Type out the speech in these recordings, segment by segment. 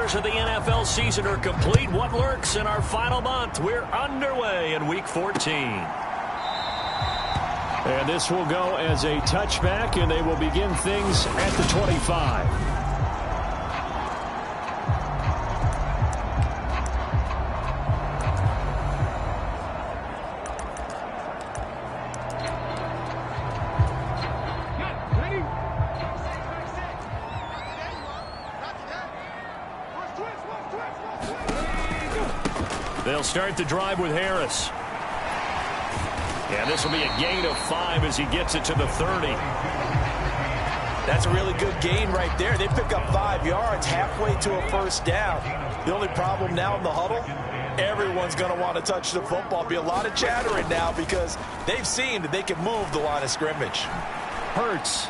quarters of the NFL season are complete. What lurks in our final month? We're underway in Week 14. And this will go as a touchback, and they will begin things at the 25. They'll start the drive with Harris. And this will be a gain of 5 as he gets it to the 30. That's a really good gain right there. They pick up 5 yards halfway to a first down. The only problem now in the huddle, everyone's going to want to touch the football. Be a lot of chattering now because they've seen that they can move the line of scrimmage. Hurts.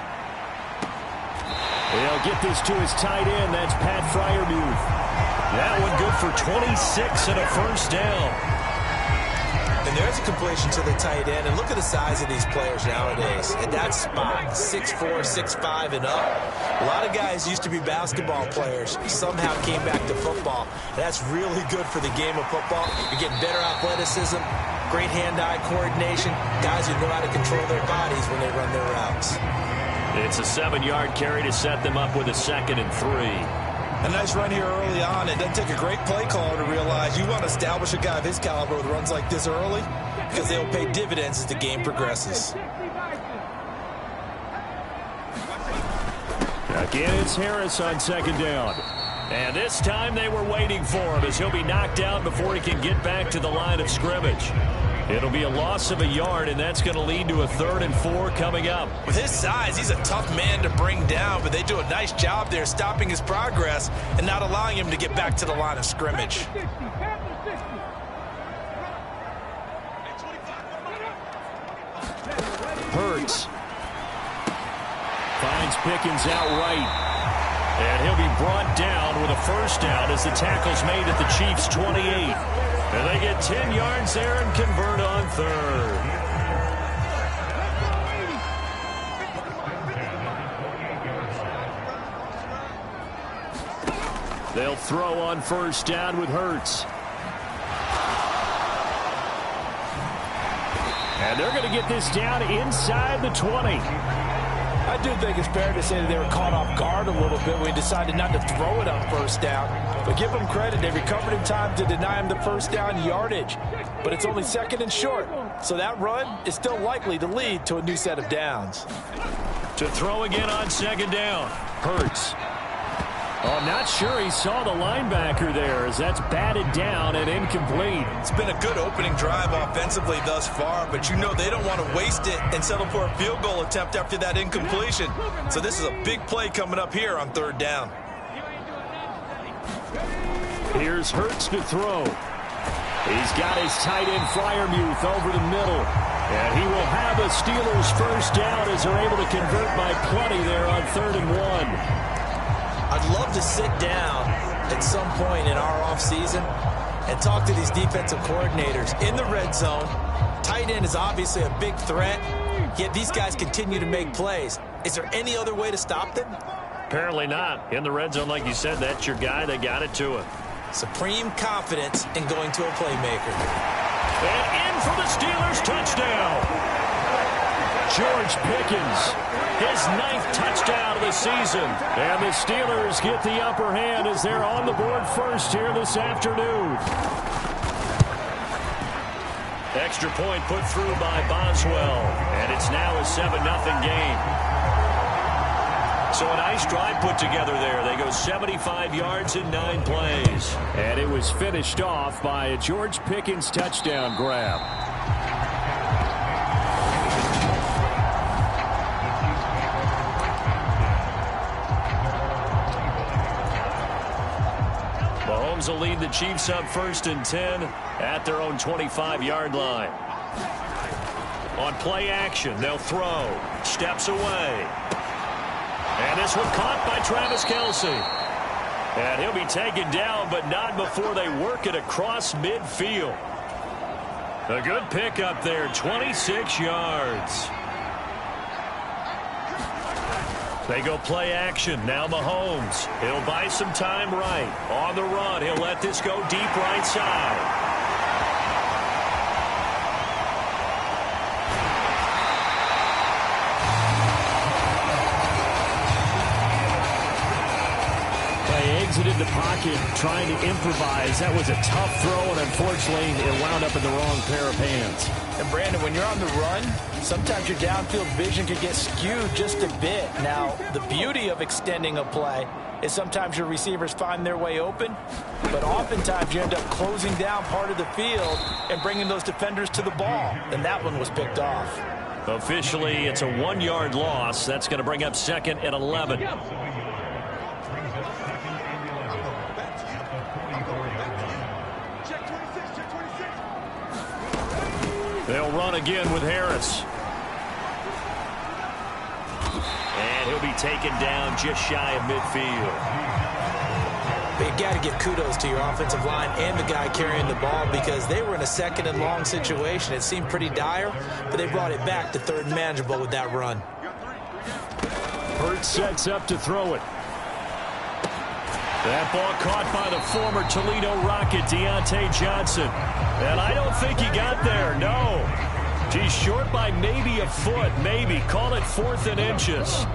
They'll get this to his tight end. That's Pat Freiermuth. That one good for 26 and a first down. And there's a completion to the tight end. And look at the size of these players nowadays. At that spot, 6'4", 6'5", and up. A lot of guys used to be basketball players. Somehow came back to football. That's really good for the game of football. You're getting better athleticism, great hand-eye coordination. Guys who know how to control their bodies when they run their routes. It's a 7-yard carry to set them up with a 2nd and 3. A nice run here early on. It doesn't take a great play caller to realize you want to establish a guy of his caliber with runs like this early because they'll pay dividends as the game progresses. Again, it's Harris on 2nd down. And this time they were waiting for him as he'll be knocked out before he can get back to the line of scrimmage. It'll be a loss of a yard, and that's going to lead to a 3rd and 4 coming up. With his size, he's a tough man to bring down, but they do a nice job there stopping his progress and not allowing him to get back to the line of scrimmage. Hurts. Finds Pickens outright. And he'll be brought down with a first down as the tackle's made at the Chiefs' 28. And they get 10 yards there and convert on 3rd. They'll throw on first down with Hurts. And they're going to get this down inside the 20. I do think it's fair to say that they were caught off guard a little bit when we decided not to throw it on first down. But give them credit. They recovered in time to deny him the first down yardage. But it's only 2nd and short. So that run is still likely to lead to a new set of downs. To throw again on 2nd down. Hurts. Oh, I'm not sure he saw the linebacker there as that's batted down and incomplete. It's been a good opening drive offensively thus far, but you know they don't want to waste it and settle for a field goal attempt after that incompletion. So this is a big play coming up here on 3rd down. Here's Hurts to throw. He's got his tight end Freiermuth over the middle. And he will have a Steelers first down as they're able to convert by plenty there on 3rd and 1. I'd love to sit down at some point in our offseason and talk to these defensive coordinators in the red zone. Tight end is obviously a big threat, yet these guys continue to make plays. Is there any other way to stop them? Apparently not. In the red zone, like you said, that's your guy. They got it to him. Supreme confidence in going to a playmaker. And in for the Steelers touchdown. George Pickens, his 9th touchdown of the season. And the Steelers get the upper hand as they're on the board first here this afternoon. Extra point put through by Boswell. And it's now a 7-0 game. So a nice drive put together there. They go 75 yards in 9 plays. And it was finished off by a George Pickens touchdown grab. Mahomes will lead the Chiefs up 1st and 10 at their own 25-yard line. On play action, they'll throw. Steps away. And this one caught by Travis Kelce. And he'll be taken down, but not before they work it across midfield. A good pickup there, 26 yards. They go play action. Now Mahomes. He'll buy some time right. On the run, he'll let this go deep right side. Exited the pocket, trying to improvise. That was a tough throw, and unfortunately, it wound up in the wrong pair of hands. And Brandon, when you're on the run, sometimes your downfield vision can get skewed just a bit. Now, the beauty of extending a play is sometimes your receivers find their way open, but oftentimes you end up closing down part of the field and bringing those defenders to the ball. And that one was picked off. Officially, it's a 1-yard loss. That's going to bring up 2nd and 11. They'll run again with Harris. And he'll be taken down just shy of midfield. But you got to give kudos to your offensive line and the guy carrying the ball because they were in a 2nd and long situation. It seemed pretty dire, but they brought it back to 3rd and manageable with that run. Hurts sets up to throw it. That ball caught by the former Toledo Rocket, Deontay Johnson. And I don't think he got there, no. He's short by maybe a foot, maybe. Call it 4th and inches.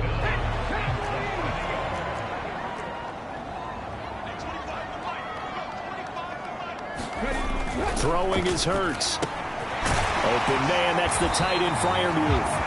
Throwing is Hurts. Open man, that's the tight end Freiermuth.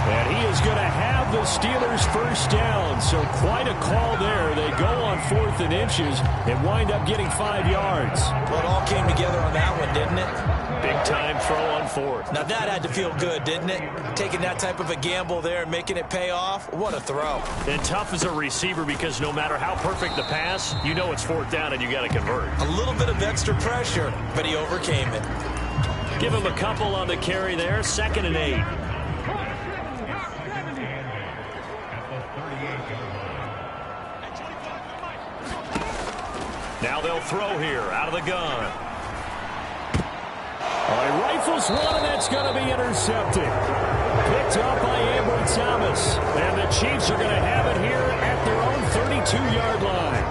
And he is going to have the Steelers first down. So quite a call there. They go on 4th and inches and wind up getting 5 yards. Well, it all came together on that one, didn't it? Big time throw on 4th. Now that had to feel good, didn't it? Taking that type of a gamble there and making it pay off. What a throw. And tough as a receiver because no matter how perfect the pass, you know it's 4th down and you got to convert. A little bit of extra pressure, but he overcame it. Give him a couple on the carry there. 2nd and 8. Now they'll throw here out of the gun. He rifles one, and that's going to be intercepted. Picked up by Ambry Thomas. And the Chiefs are going to have it here at their own 32-yard line.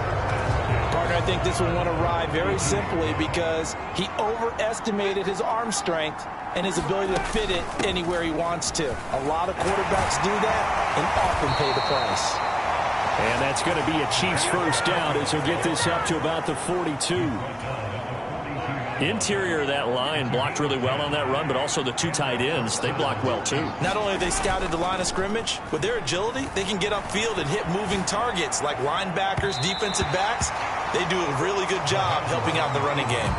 Partner, I think this one won a ride very simply because he overestimated his arm strength and his ability to fit it anywhere he wants to. A lot of quarterbacks do that and often pay the price. And that's going to be a Chiefs first down as he'll get this up to about the 42. Interior of that line blocked really well on that run, but also the 2 tight ends, they blocked well too. Not only have they scouted the line of scrimmage, with their agility, they can get upfield and hit moving targets like linebackers, defensive backs. They do a really good job helping out the running game.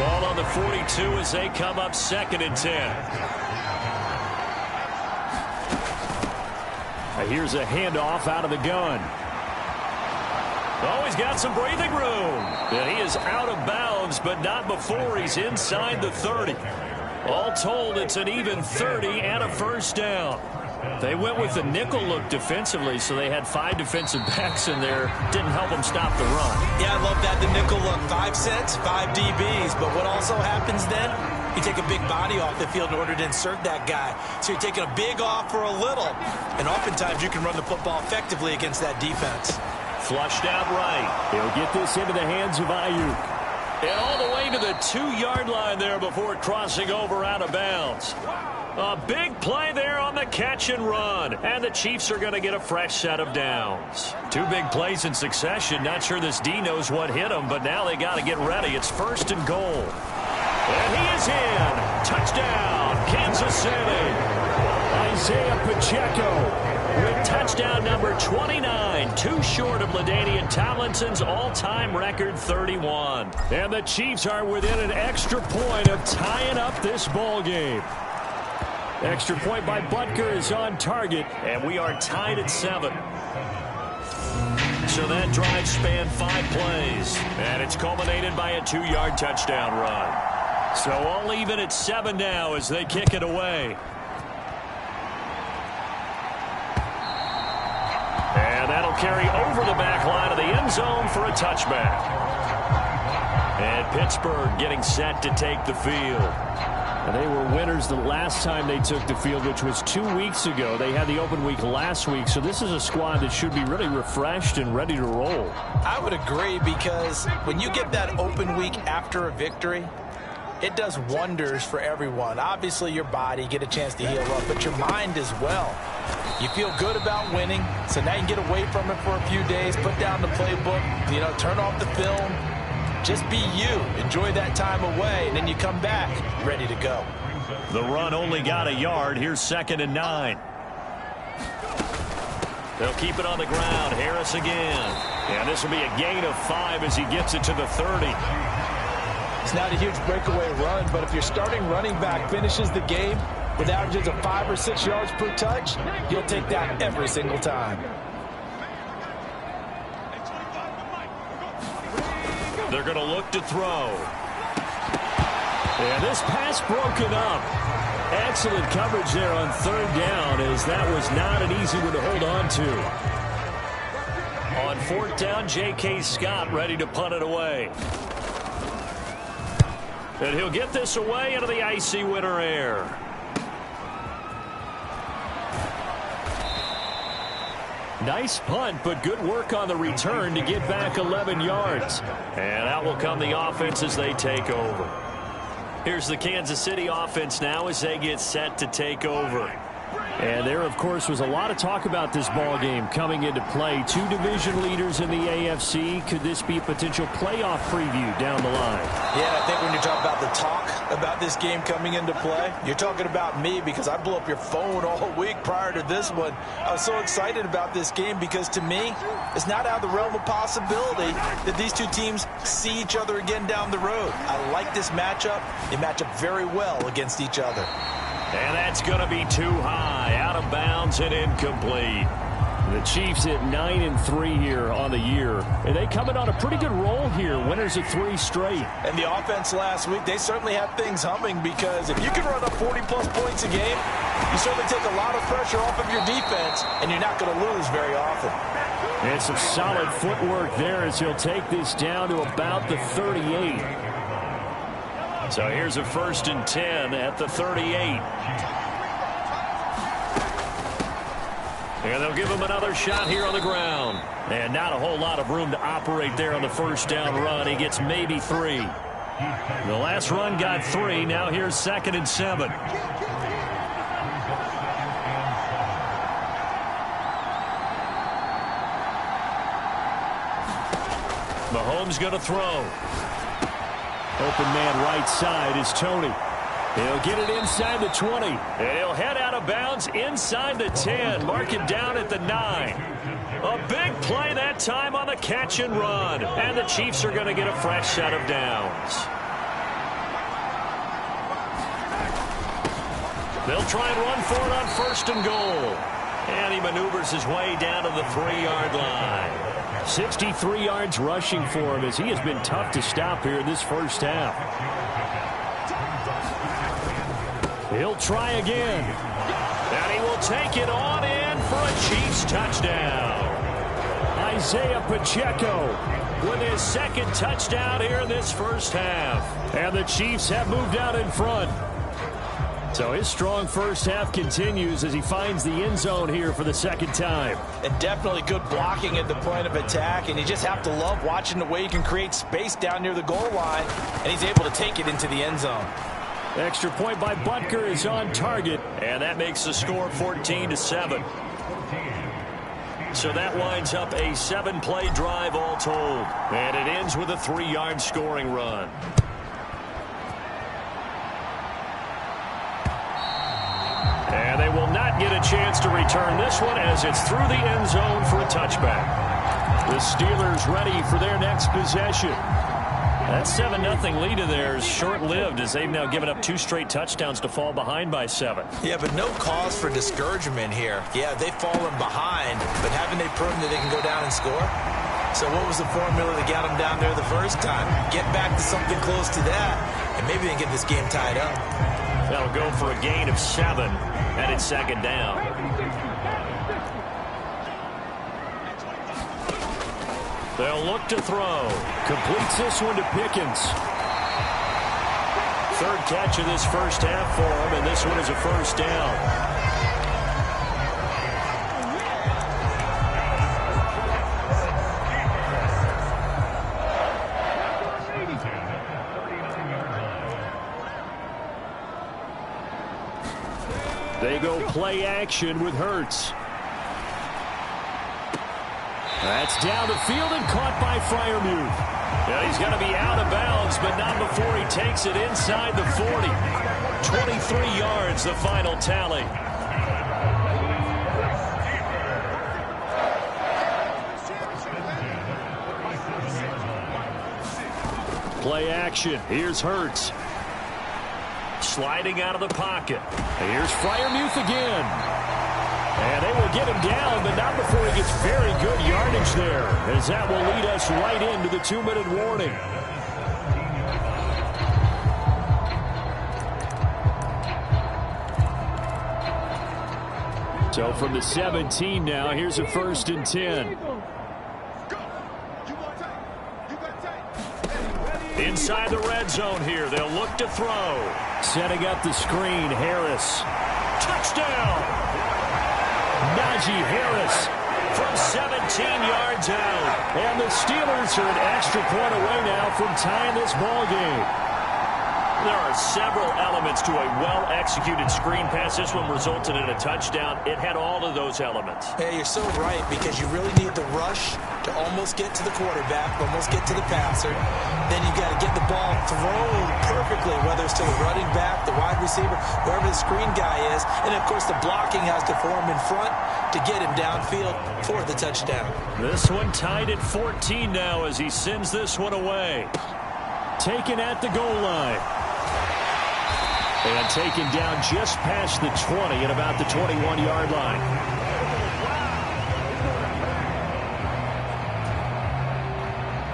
Ball on the 42 as they come up 2nd and 10. Here's a handoff out of the gun. Oh, he's got some breathing room. And he is out of bounds, but not before he's inside the 30. All told, it's an even 30 and a first down. They went with the nickel look defensively, so they had 5 defensive backs in there. Didn't help them stop the run. Yeah, I love that, the nickel look. 5 sets, 5 DBs. But what also happens then, you take a big body off the field in order to insert that guy. So you're taking a big off for a little. And oftentimes you can run the football effectively against that defense. Flushed out right. He'll get this into the hands of Ayuk. And all the way to the 2-yard line there before crossing over out of bounds. A big play there on the catch and run. And the Chiefs are going to get a fresh set of downs. 2 big plays in succession. Not sure this D knows what hit him, but now they got to get ready. It's 1st and goal. And he is in. Touchdown, Kansas City. Isaiah Pacheco with touchdown number 29, 2 short of LaDainian Tomlinson's all-time record 31. And the Chiefs are within an extra point of tying up this ball game. Extra point by Butker is on target, and we are tied at 7. So that drive spanned 5 plays, and it's culminated by a 2-yard touchdown run. So all even at 7 now as they kick it away. And that'll carry over the back line of the end zone for a touchback. And Pittsburgh getting set to take the field. They were winners the last time they took the field, which was 2 weeks ago. They had the open week last week, so this is a squad that should be really refreshed and ready to roll. I would agree, because when you get that open week after a victory, it does wonders for everyone. Obviously, your body, get a chance to heal up, but your mind as well. You feel good about winning, so now you can get away from it for a few days, put down the playbook, turn off the film. Just be you. Enjoy that time away, and then you come back ready to go. The run only got a yard. Here's 2nd and 9. They'll keep it on the ground. Harris again. And this will be a gain of 5 as he gets it to the 30. It's not a huge breakaway run, but if your starting running back finishes the game with averages of 5 or 6 yards per touch, you'll take that every single time. They're going to look to throw. And this pass broken up. Excellent coverage there on 3rd down, as that was not an easy one to hold on to. On 4th down, J.K. Scott ready to punt it away. And he'll get this away into the icy winter air. Nice punt, but good work on the return to get back 11 yards. And out will come the offense as they take over. Here's the Kansas City offense now as they get set to take over. And there, of course, was a lot of talk about this ball game coming into play. 2 division leaders in the AFC. Could this be a potential playoff preview down the line? Yeah, I think when you talk about the talk about this game coming into play, you're talking about me, because I blew up your phone all week prior to this one. I was so excited about this game because, to me, it's not out of the realm of possibility that these two teams see each other again down the road. I like this matchup. They match up very well against each other. And that's going to be too high, out of bounds and incomplete. The Chiefs at 9-3 here on the year. And they coming on a pretty good roll here. Winners of 3 straight. And the offense last week, they certainly have things humming, because if you can run up 40-plus points a game, you certainly take a lot of pressure off of your defense, and you're not going to lose very often. And some solid footwork there as he'll take this down to about the 38. So here's a 1st and 10 at the 38. And they'll give him another shot here on the ground. And not a whole lot of room to operate there on the 1st down run. He gets maybe 3. The last run got 3. Now here's 2nd and 7. Mahomes going to throw. Open man right side is Tony. He'll get it inside the 20. And he'll head out of bounds inside the 10. Mark him down at the 9. A big play that time on the catch and run. And the Chiefs are going to get a fresh set of downs. They'll try and run for it on 1st and goal. And he maneuvers his way down to the 3-yard line. 63 yards rushing for him, as he has been tough to stop here in this 1st half. He'll try again. And he will take it on in for a Chiefs touchdown. Isaiah Pacheco with his 2nd touchdown here in this 1st half. And the Chiefs have moved out in front. So his strong 1st half continues as he finds the end zone here for the 2nd time. And definitely good blocking at the point of attack, and you just have to love watching the way he can create space down near the goal line, and he's able to take it into the end zone. Extra point by Butker is on target. And that makes the score 14-7. So that winds up a 7-play drive all told. And it ends with a 3-yard scoring run. And they will not get a chance to return this one as it's through the end zone for a touchback. The Steelers ready for their next possession. That 7-0 lead of theirs short-lived as they've now given up 2 straight touchdowns to fall behind by 7. Yeah, but no cause for discouragement here. Yeah, they've fallen behind, but haven't they proven that they can go down and score? So what was the formula that got them down there the first time? Get back to something close to that, and maybe they can get this game tied up. That'll go for a gain of 7, and it's 2nd down. They'll look to throw. Completes this one to Pickens. third catch of this first half for him, and this one is a first down. They go play action with Hurts. That's down the field and caught by Freiermuth. Yeah, he's going to be out of bounds, but not before he takes it inside the 40. 23 yards, the final tally. Play action. Here's Hurts. Sliding out of the pocket. Here's Freiermuth again. And they will get him down, but not before he gets very good yardage there, as that will lead us right into the 2-minute warning. So from the 17 now, here's a 1st and 10. Inside the red zone here, they'll look to throw. Setting up the screen, Harris. Touchdown! Najee Harris from 17 yards out. And the Steelers are an extra point away now from tying this ball game. There are several elements to a well-executed screen pass. This one resulted in a touchdown. It had all of those elements. Hey, you're so right, because you really need the rush to almost get to the quarterback, almost get to the passer. Then you got to get the ball thrown perfectly, whether it's to the running back, the wide receiver, wherever the screen guy is. And, of course, the blocking has to form in front to get him downfield for the touchdown. This one tied at 14 now as he sends this one away. Taken at the goal line. And taken down just past the 20 at about the 21-yard line.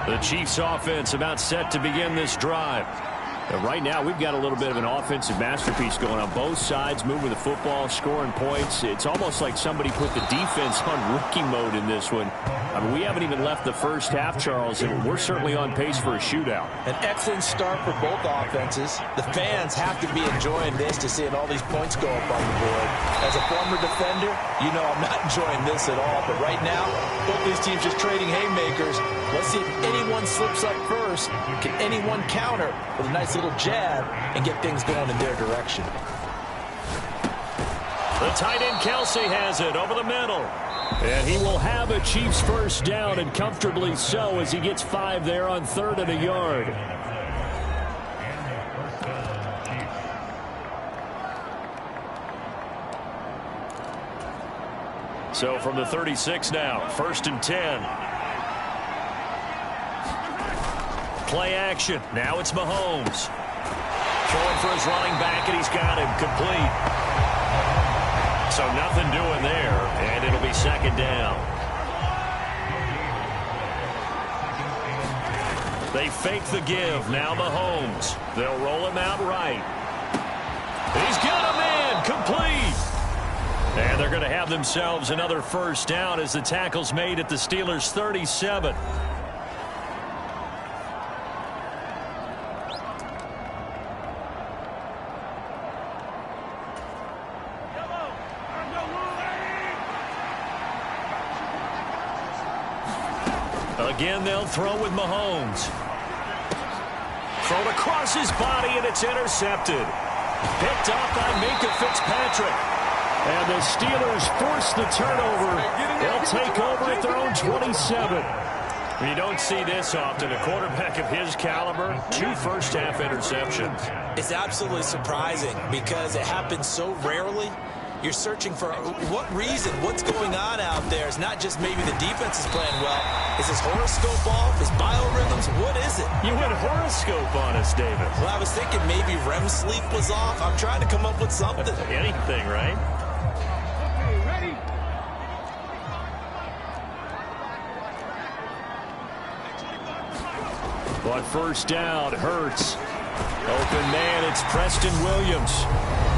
The Chiefs offense about set to begin this drive. And right now, we've got a little bit of an offensive masterpiece going on both sides, moving the football, scoring points. It's almost like somebody put the defense on rookie mode in this one. I mean, we haven't even left the first half, Charles, and we're certainly on pace for a shootout. An excellent start for both offenses. The fans have to be enjoying this to seeing all these points go up on the board. As a former defender, you know I'm not enjoying this at all. But right now, both these teams just trading haymakers. Let's see if anyone slips up first. Can anyone counter with a nice little jab and get things going in their direction? The tight end Kelsey has it over the middle. And he will have a Chiefs first down, and comfortably so, as he gets 5 there on 3rd and a yard. So from the 36 now, 1st and 10. Play action. Now it's Mahomes. Throwing for his running back, and he's got him complete. So nothing doing there, and it'll be 2nd down. They fake the give. Now Mahomes. They'll roll him out right. He's got a man complete. And they're going to have themselves another first down as the tackle's made at the Steelers' 37. Again, they'll throw with Mahomes. Thrown across his body, and it's intercepted. Picked off by Minka Fitzpatrick. And the Steelers force the turnover. They'll take over at their own 27. You don't see this often. A quarterback of his caliber, 2 first-half interceptions. It's absolutely surprising because it happens so rarely. You're searching for what reason, what's going on out there. It's not just maybe the defense is playing well. Is his horoscope off? His biorhythms? What is it? You went horoscope on us, David. Well, I was thinking maybe REM sleep was off. I'm trying to come up with something. Anything, right? Okay, ready? On first down, Hurts. Open man, it's Preston Williams.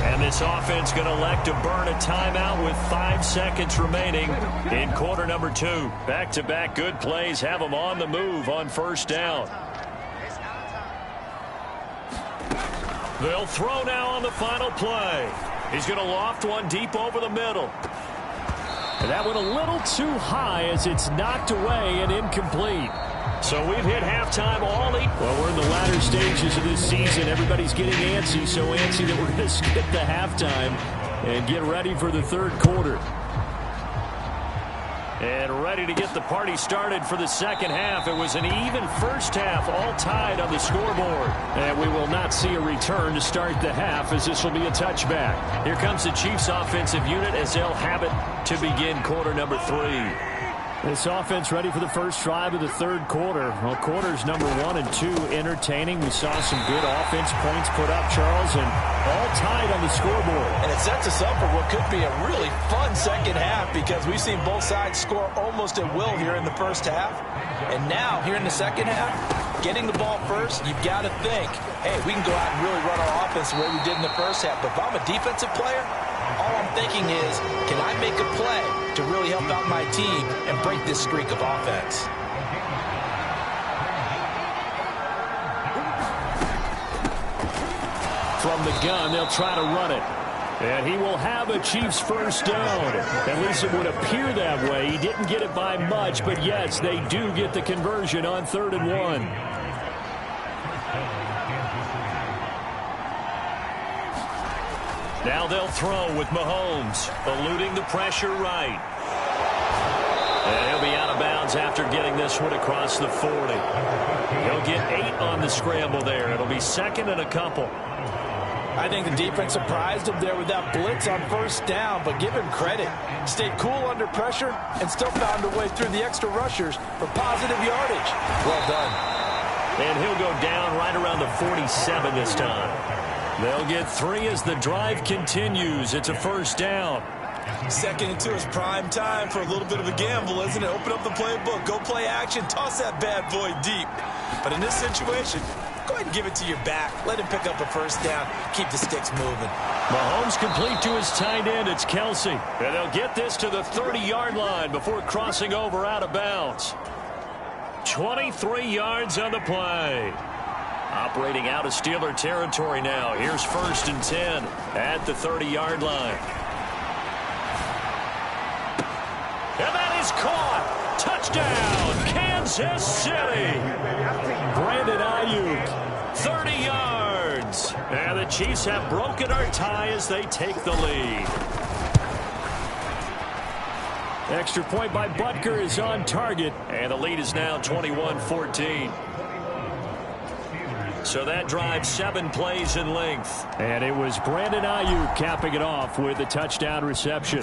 And this offense going to elect to burn a timeout with 5 seconds remaining in quarter number 2. Back-to-back good plays have them on the move on first down. They'll throw now on the final play. He's going to loft one deep over the middle. And that went a little too high as it's knocked away and incomplete. So we've hit halftime all eight. Well, we're in the latter stages of this season. Everybody's getting antsy, so antsy that we're going to skip the halftime and get ready for the third quarter. And ready to get the party started for the second half. It was an even first half, all tied on the scoreboard. And we will not see a return to start the half, as this will be a touchback. Here comes the Chiefs offensive unit as they'll have it to begin quarter number 3. This offense ready for the first drive of the third quarter. Well, quarters number 1 and 2 entertaining. We saw some good offense points put up, Charles, and all tied on the scoreboard. And it sets us up for what could be a really fun second half, because we've seen both sides score almost at will here in the first half. And now, here in the second half, getting the ball first, you've got to think, hey, we can go out and really run our offense the way we did in the first half. But if I'm a defensive player, all I'm thinking is, can I make a play to really help out my team and break this streak of offense? From the gun, they'll try to run it. And he will have a Chiefs first down. At least it would appear that way. He didn't get it by much, but yes, they do get the conversion on 3rd and 1. Now they'll throw with Mahomes, eluding the pressure right. And he'll be out of bounds after getting this one across the 40. He'll get 8 on the scramble there. It'll be second and a couple. I think the defense surprised him there with that blitz on first down, but give him credit. Stayed cool under pressure and still found a way through the extra rushers for positive yardage. Well done. And he'll go down right around the 47 this time. They'll get 3 as the drive continues. It's a first down. 2nd and 2 is prime time for a little bit of a gamble, isn't it? Open up the playbook, go play action, toss that bad boy deep. But in this situation, go ahead and give it to your back. Let him pick up a first down. Keep the sticks moving. Mahomes complete to his tight end. It's Kelsey. And they'll get this to the 30-yard line before crossing over out of bounds. 23 yards on the play. Operating out of Steeler territory now. Here's 1st and 10 at the 30-yard line. And that is caught. Touchdown, Kansas City. Brandon Ayuk, 30 yards. And the Chiefs have broken our tie as they take the lead. Extra point by Butker is on target. And the lead is now 21-14. So that drive 7 plays in length. And it was Brandon Ayuk capping it off with a touchdown reception.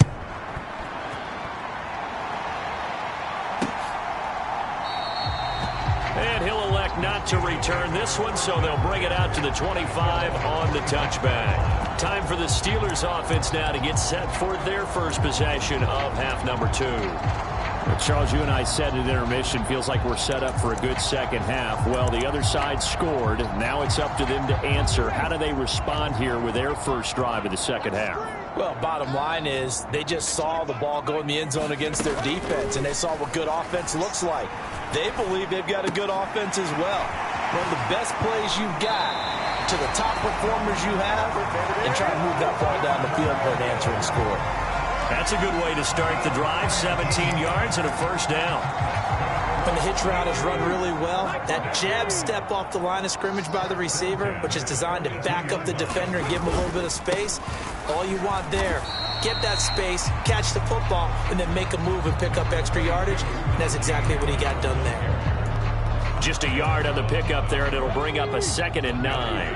And he'll elect not to return this one, so they'll bring it out to the 25 on the touchback. Time for the Steelers offense now to get set for their first possession of half number 2. Well, Charles, you and I said at intermission, feels like we're set up for a good second half. Well, the other side scored. Now it's up to them to answer. How do they respond here with their first drive of the second half? Well, bottom line is they just saw the ball go in the end zone against their defense, and they saw what good offense looks like. They believe they've got a good offense as well. One of the best plays you've got to the top performers you have, and try to move that ball down the field for an answering score. That's a good way to start the drive. 17 yards and a first down. When the hitch route is run really well, that jab step off the line of scrimmage by the receiver, which is designed to back up the defender and give him a little bit of space, all you want there, get that space, catch the football, and then make a move and pick up extra yardage. And that's exactly what he got done there. Just a yard on the pickup there, and it'll bring up a 2nd and 9.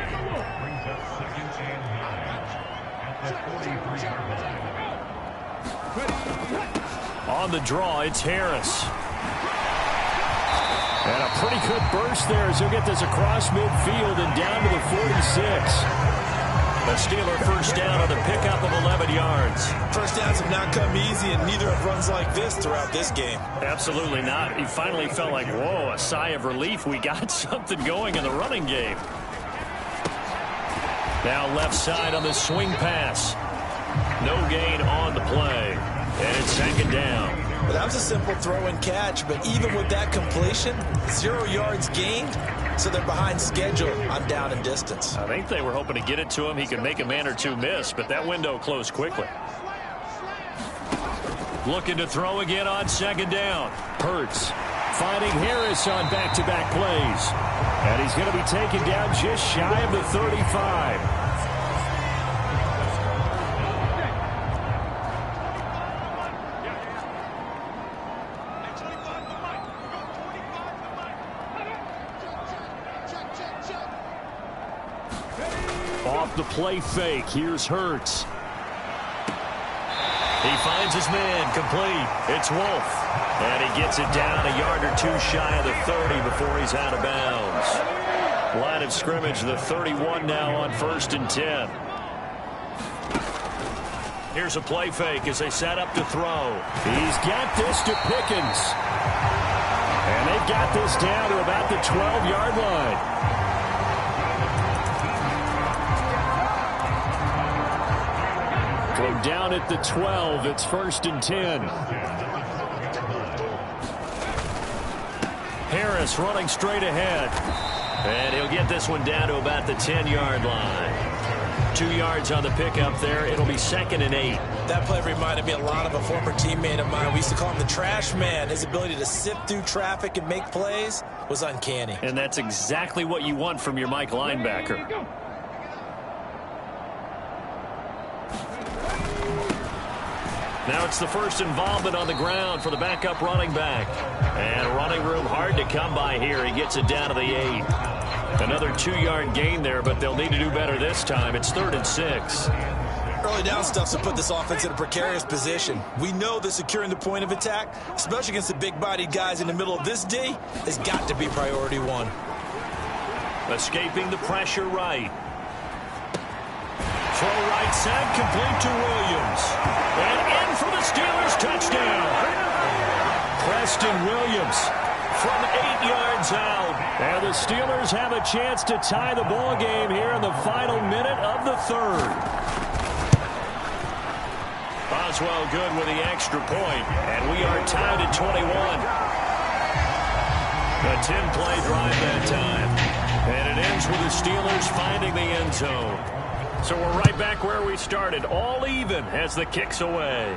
On the draw, it's Harris. And a pretty good burst there as he'll get this across midfield and down to the 46. The Steeler first down on the pickup of 11 yards. First downs have not come easy, and neither have runs like this throughout this game. Absolutely not. He finally felt like, whoa, a sigh of relief. We got something going in the running game. Now left side on the swing pass. No gain on the play. And it's second down. Well, that was a simple throw and catch, but even with that completion, 0 yards gained, so they're behind schedule on down and distance. I think they were hoping to get it to him. He could make a man or two miss, but that window closed quickly. Looking to throw again on second down. Hurts finding Harris on back-to-back plays. And he's going to be taken down just shy of the 35. Off the play fake, here's Hurts. He finds his man, complete. It's Wolf. And he gets it down a yard or two shy of the 30 before he's out of bounds. Line of scrimmage, the 31 now on 1st and 10. Here's a play fake as they set up to throw. He's got this to Pickens. And they've got this down to about the 12-yard line. From down at the 12, it's 1st and 10. Harris running straight ahead. And he'll get this one down to about the 10-yard line. 2 yards on the pickup there. It'll be 2nd and 8. That play reminded me a lot of a former teammate of mine. We used to call him the trash man. His ability to sift through traffic and make plays was uncanny. And that's exactly what you want from your Mike linebacker. Now it's the first involvement on the ground for the backup running back. And running room hard to come by here. He gets it down to the 8. Another 2-yard gain there, but they'll need to do better this time. It's 3rd and 6. Early down stuff to put this offense in a precarious position. We know that securing the point of attack, especially against the big-bodied guys in the middle of this D, has got to be priority 1. Escaping the pressure right. Throw right side, complete to Williams. And in for the Steelers touchdown. Preston Williams from 8 yards out. And the Steelers have a chance to tie the ball game here in the final minute of the 3rd. Boswell good with the extra point. And we are tied at 21. A 10-play drive that time. And it ends with the Steelers finding the end zone. So we're right back where we started, all even as the kick's away.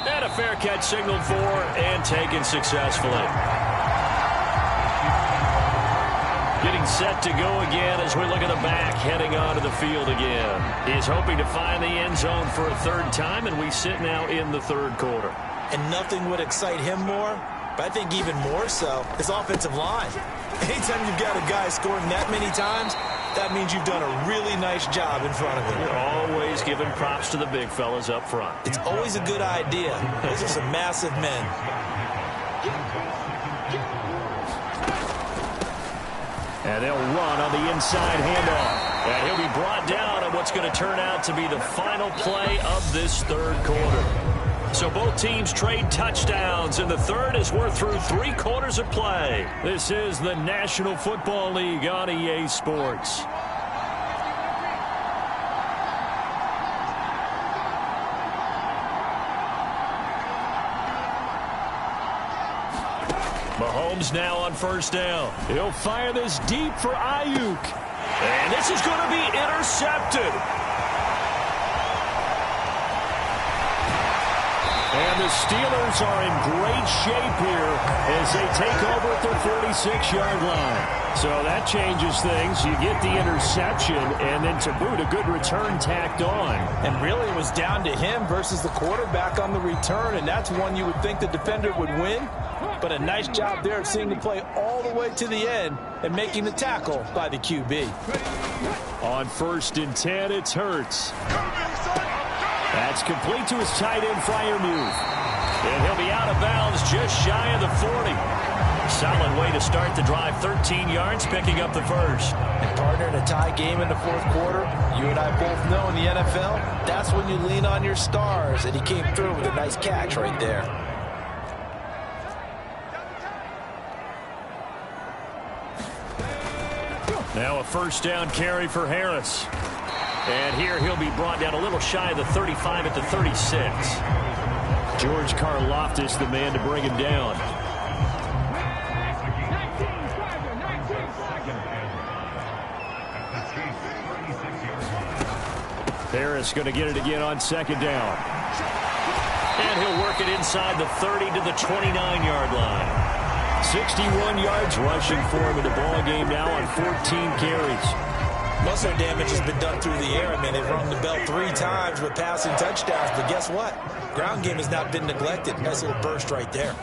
And a fair catch signaled for and taken successfully. Getting set to go again as we look at the back, heading onto the field again. He's hoping to find the end zone for a 3rd time, and we sit now in the 3rd quarter. And nothing would excite him more, but I think even more so, his offensive line. Anytime you've got a guy scoring that many times, that means you've done a really nice job in front of him. You're always giving props to the big fellas up front. It's always a good idea. Those are some massive men. And they'll run on the inside handoff. And he'll be brought down on what's going to turn out to be the final play of this 3rd quarter. So both teams trade touchdowns, and the 3rd as we're through 3 quarters of play. This is the National Football League on EA Sports. Mahomes now on 1st down. He'll fire this deep for Ayuk. And this is going to be intercepted. And the Steelers are in great shape here as they take over at their 46-yard line. So that changes things. You get the interception, and then to boot, a good return tacked on. And really it was down to him versus the quarterback on the return, and that's one you would think the defender would win. But a nice job there of seeing the play all the way to the end and making the tackle by the QB. On 1st and 10, it's Hurts. That's complete to his tight end, Freiermuth. And he'll be out of bounds just shy of the 40. Solid way to start the drive. 13 yards, picking up the 1st. And partner, in a tie game in the 4th quarter, you and I both know in the NFL, that's when you lean on your stars. And he came through with a nice catch right there. Now a 1st down carry for Harris. And here he'll be brought down a little shy of the 35 at the 36. George Karlaftis, the man to bring him down. Harris going to get it again on second down. And he'll work it inside the 30 to the 29-yard line. 61 yards rushing for him in the ball game now on 14 carries. Most of their damage has been done through the air. I mean, they've rung the bell 3 times with passing touchdowns, but guess what? Ground game has not been neglected. Nice little burst right there.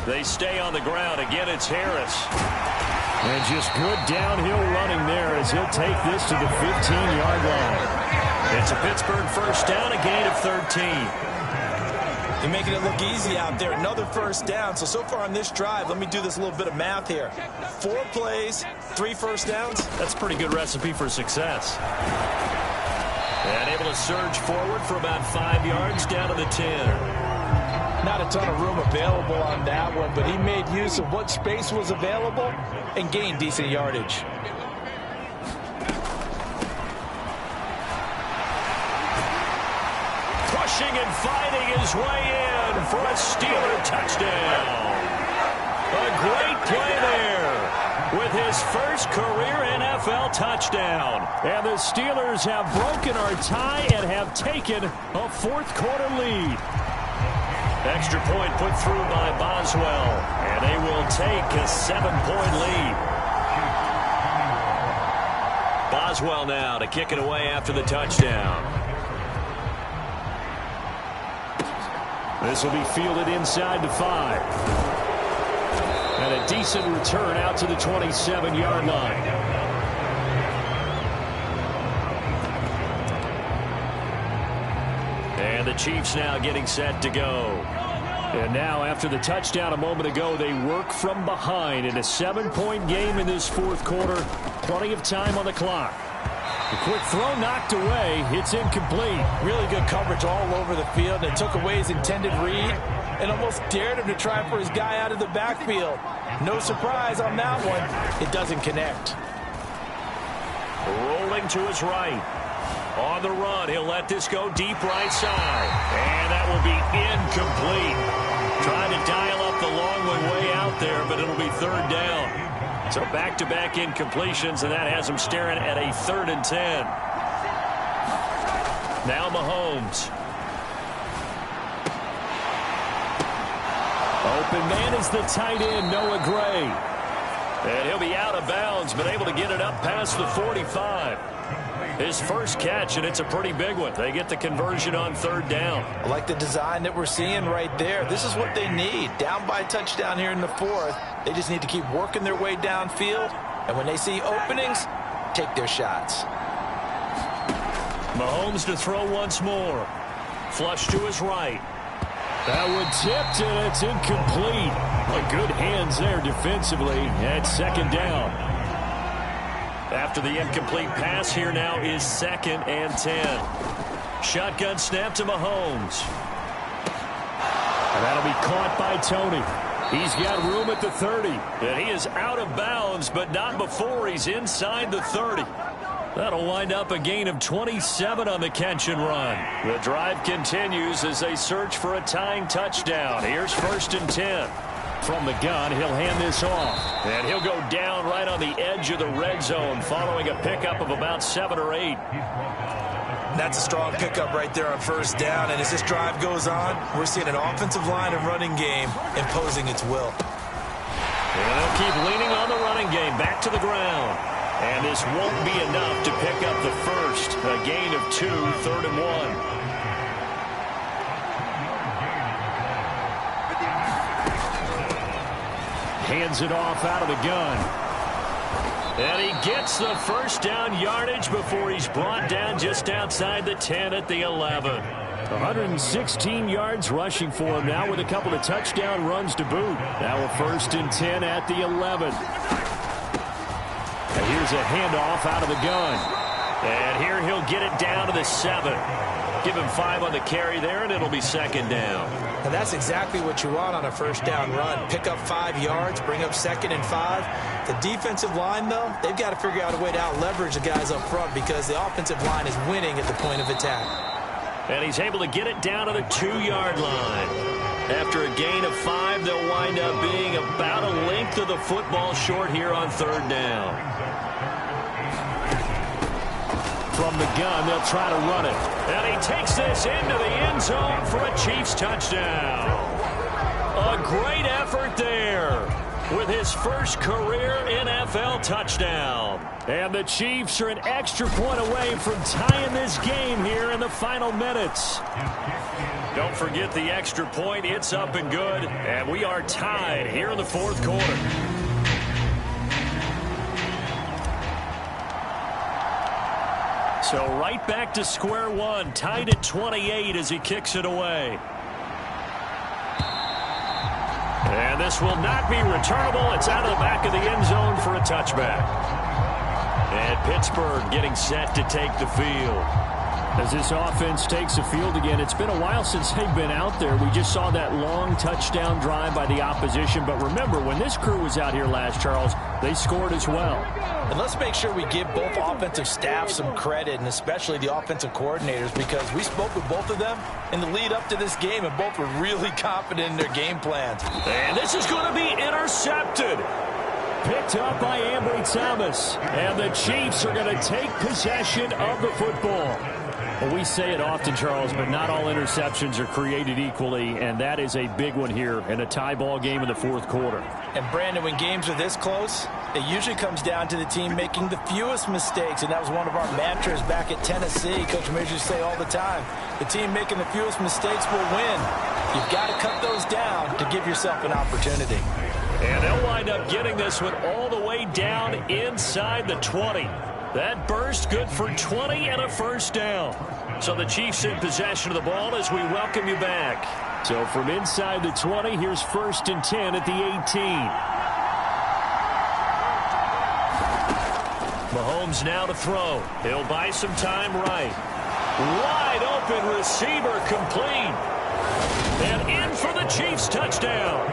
They stay on the ground. Again, it's Harris. And just good downhill running there as he'll take this to the 15-yard line. It's a Pittsburgh first down, a gain of 13. You're making it look easy out there. Another first down. So far on this drive, let me do this little bit of math here. 4 plays, 3 first downs. That's a pretty good recipe for success. And able to surge forward for about 5 yards down to the 10. Not a ton of room available on that one, but he made use of what space was available and gained decent yardage. Pushing and fighting his way in for a Steeler touchdown. A great play there with his first career NFL touchdown. And the Steelers have broken our tie and have taken a fourth-quarter lead. Extra point put through by Boswell, and they will take a 7-point lead. Boswell now to kick it away after the touchdown. This will be fielded inside the 5. And a decent return out to the 27-yard line. And the Chiefs now getting set to go. And now, after the touchdown a moment ago, they work from behind in a 7-point game in this fourth quarter. Plenty of time on the clock. The quick throw knocked away. It's incomplete. Really good coverage all over the field. They took away his intended read and almost dared him to try for his guy out of the backfield. No surprise on that one. It doesn't connect. Rolling to his right. On the run, he'll let this go deep right side. And that will be incomplete. Trying to dial up the long way out there, but it'll be third down. So back-to-back incompletions, and that has him staring at a 3rd and 10. Now Mahomes. Open man is the tight end, Noah Gray. And he'll be out of bounds, but able to get it up past the 45. His first catch, and it's a pretty big one. They get the conversion on 3rd down. I like the design that we're seeing right there. This is what they need. Down by a touchdown here in the 4th. They just need to keep working their way downfield. And when they see openings, take their shots. Mahomes to throw once more. Flush to his right. That one tipped, and it's incomplete. Good hands there defensively at 2nd down. After the incomplete pass, here now is 2nd and 10. Shotgun snap to Mahomes. And that'll be caught by Tony. He's got room at the 30. And he is out of bounds, but not before he's inside the 30. That'll wind up a gain of 27 on the catch and run. The drive continues as they search for a tying touchdown. Here's 1st and 10. From the gun, he'll hand this off. And he'll go down right on the edge of the red zone following a pickup of about 7 or 8. That's a strong pickup right there on 1st down. And as this drive goes on, we're seeing an offensive line and running game imposing its will. And they'll keep leaning on the running game back to the ground. And this won't be enough to pick up the first. A gain of 2, 3rd and 1. Hands it off out of the gun. And he gets the first down yardage before he's brought down just outside the 10 at the 11. 116 yards rushing for him now with a couple of touchdown runs to boot. Now a 1st and 10 at the 11. And here's a handoff out of the gun. And here he'll get it down to the 7. Give him 5 on the carry there, and it'll be 2nd down. And that's exactly what you want on a 1st down run. Pick up 5 yards, bring up 2nd and 5. The defensive line, though, they've got to figure out a way to out-leverage the guys up front because the offensive line is winning at the point of attack. And he's able to get it down to the 2-yard line. After a gain of 5, they'll wind up being about a length of the football short here on 3rd down. From the gun, they'll try to run it. And he takes this into the end zone for a Chiefs touchdown. A great effort there with his first career NFL touchdown. And the Chiefs are an extra point away from tying this game here in the final minutes. Don't forget the extra point. It's up and good. And we are tied here in the 4th quarter. So right back to square one. Tied at 28 as he kicks it away. And this will not be returnable. It's out of the back of the end zone for a touchback. And Pittsburgh getting set to take the field. As this offense takes the field again, it's been a while since they've been out there. We just saw that long touchdown drive by the opposition. But remember, when this crew was out here last, Charles, they scored as well. And let's make sure we give both offensive staff some credit, and especially the offensive coordinators, because we spoke with both of them in the lead up to this game, and both were really confident in their game plans. And this is going to be intercepted. Picked up by Ambry Thomas. And the Chiefs are going to take possession of the football. Well, we say it often, Charles, but not all interceptions are created equally, and that is a big one here in a tie ball game in the 4th quarter. And, Brandon, when games are this close, it usually comes down to the team making the fewest mistakes, and that was one of our mantras back at Tennessee. Coach Major used to say all the time, the team making the fewest mistakes will win. You've got to cut those down to give yourself an opportunity. And they'll wind up getting this one all the way down inside the 20. That burst good for 20 and a first down. So the Chiefs in possession of the ball as we welcome you back. So from inside the 20, here's 1st and 10 at the 18. Mahomes now to throw. He'll buy some time right. Wide open receiver complete. And in for the Chiefs touchdown.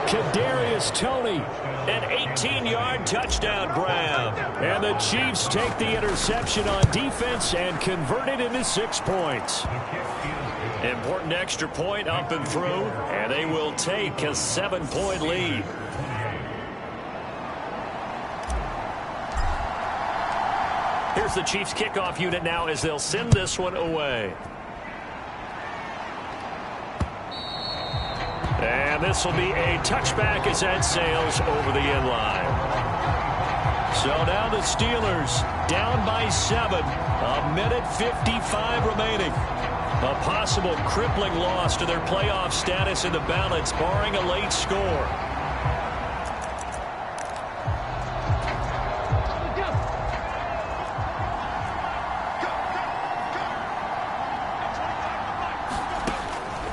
Kadarius Toney, an 18-yard touchdown grab. And the Chiefs take the interception on defense and convert it into 6 points. Important extra point up and through, and they will take a 7-point lead. Here's the Chiefs kickoff unit now as they'll send this one away. And this will be a touchback as that sails over the end line. So now the Steelers down by 7. A minute 55 remaining. A possible crippling loss to their playoff status in the balance, barring a late score.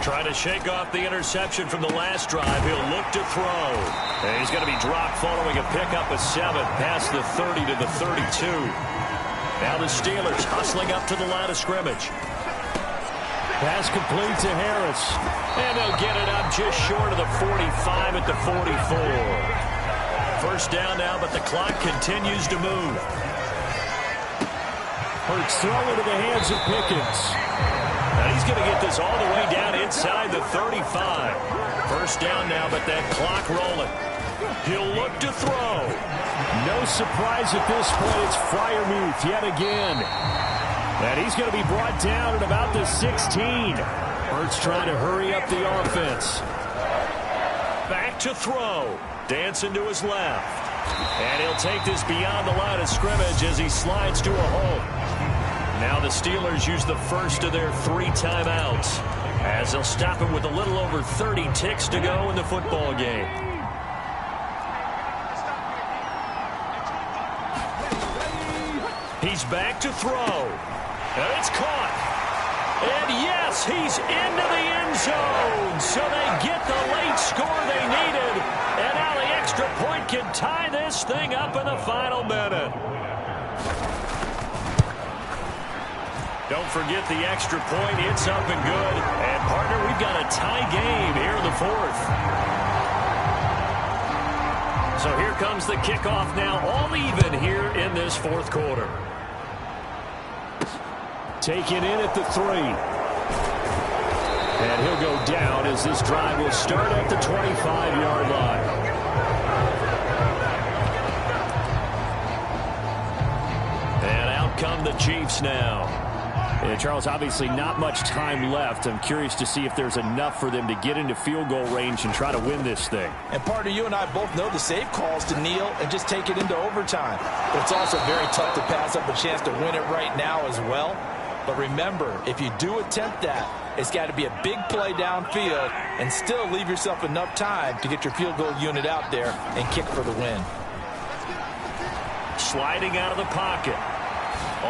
Trying to shake off the interception from the last drive. He'll look to throw. And he's going to be dropped following a pickup of 7 past the 30 to the 32. Now the Steelers hustling up to the line of scrimmage. Pass complete to Harris. And they'll get it up just short of the 45 at the 44. First down now, but the clock continues to move. Hurts throw into the hands of Pickens. Now he's going to get this all the way down inside the 35. First down now, but that clock rolling. He'll look to throw. No surprise at this point. It's Freiermuth yet again. And he's going to be brought down at about the 16. Hurts trying to hurry up the offense. Back to throw. Dancing to his left. And he'll take this beyond the line of scrimmage as he slides to a hole. Now the Steelers use the first of their 3 timeouts as they'll stop him with a little over 30 ticks to go in the football game. He's back to throw. And it's caught. And yes, he's into the end zone. So they get the late score they needed. And now the extra point can tie this thing up in the final minute. Don't forget the extra point. It's up and good. And, partner, we've got a tie game here in the 4th. So here comes the kickoff now, all even here in this 4th quarter. taken in at the 3. And he'll go down as this drive will start at the 25-yard line. And out come the Chiefs now. And Charles, obviously not much time left. I'm curious to see if there's enough for them to get into field goal range and try to win this thing. And partner, you and I both know the safe calls to kneel and just take it into overtime. But it's also very tough to pass up a chance to win it right now as well. But remember, if you do attempt that, it's got to be a big play downfield and still leave yourself enough time to get your field goal unit out there and kick for the win. Sliding out of the pocket.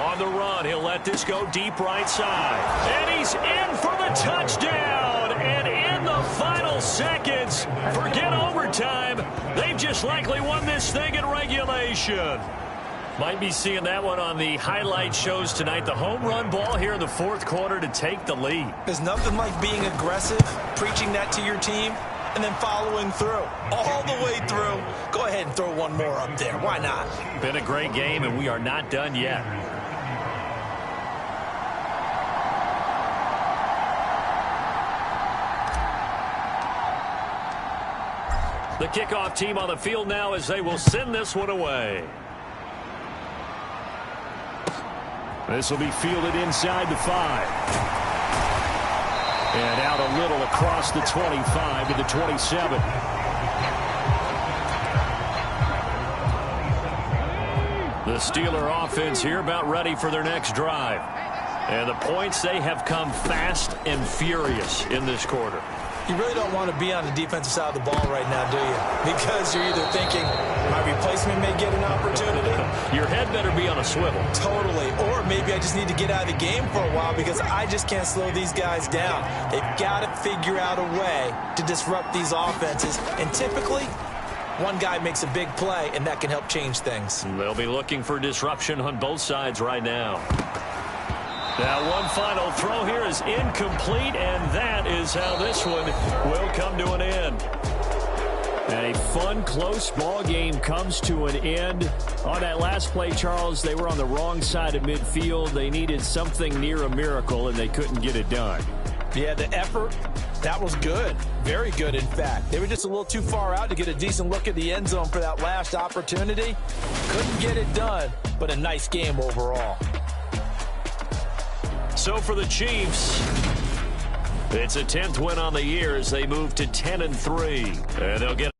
On the run, he'll let this go deep right side. And he's in for the touchdown. And in the final seconds, forget overtime. They've just likely won this thing in regulation. Might be seeing that one on the highlight shows tonight. The home run ball here in the fourth quarter to take the lead. There's nothing like being aggressive, preaching that to your team, and then following through. All the way through. Go ahead and throw one more up there. Why not? Been a great game, and we are not done yet. The kickoff team on the field now as they will send this one away. This will be fielded inside the 5. And out a little across the 25 to the 27. The Steeler offense here about ready for their next drive. And the points, they have come fast and furious in this quarter. You really don't want to be on the defensive side of the ball right now, do you? Because you're either thinking, my replacement may get an opportunity. Your head better be on a swivel. Totally. Or maybe I just need to get out of the game for a while because I just can't slow these guys down. They've got to figure out a way to disrupt these offenses. And typically, one guy makes a big play, and that can help change things. They'll be looking for disruption on both sides right now. Now, one final throw here is incomplete, and that is how this one will come to an end. And a fun, close ball game comes to an end. On that last play, Charles, they were on the wrong side of midfield. They needed something near a miracle, and they couldn't get it done. Yeah, the effort, that was good. Very good, in fact. They were just a little too far out to get a decent look at the end zone for that last opportunity. Couldn't get it done, but a nice game overall. So for the Chiefs, it's a 10th win on the year as they move to 10-3. And they'll get